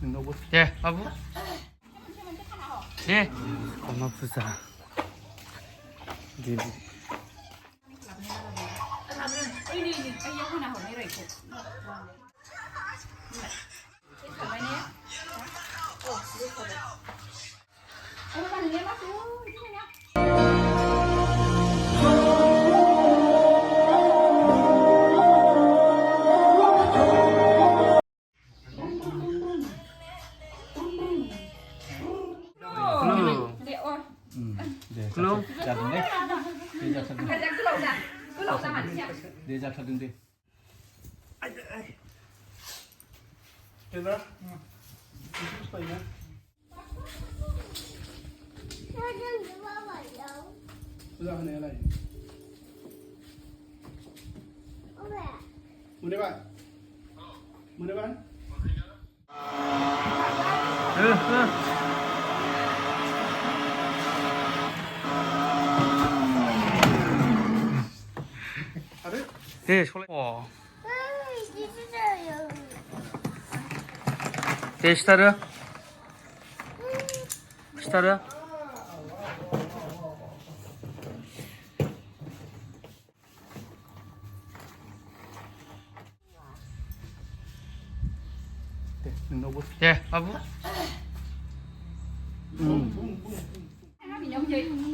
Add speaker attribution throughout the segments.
Speaker 1: नोंनावबो
Speaker 2: दे बाबु दे अमा फुजा दे Belum.
Speaker 1: जादों दे दे जाथारदों दे फुजा होनायालाय मोनोबा मोनोबा
Speaker 2: 네, 솔레. 네, 시타르. 시타르.
Speaker 1: 네, 너무
Speaker 2: 네, 바부.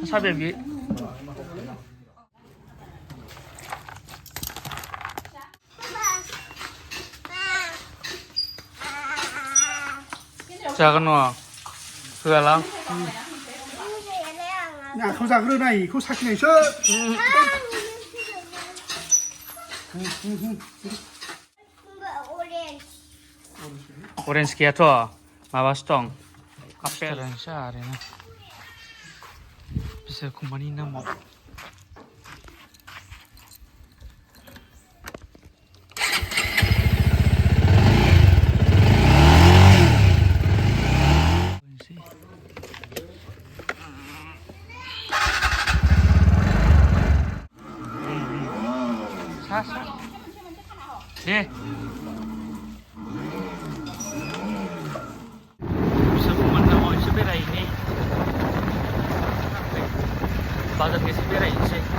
Speaker 2: 사백이. 작은 거. 그거랑.
Speaker 1: 야,เขาสั่งเรื่องไหนเขาสักไหนเชิญ
Speaker 2: 오렌지 기아토. 마바스통. 카페 렌샤 아레나. bisa kumanin na mo. Sasa. Deh. Bisa kumain mo sepeda ini. Bagat ke sepeda ini.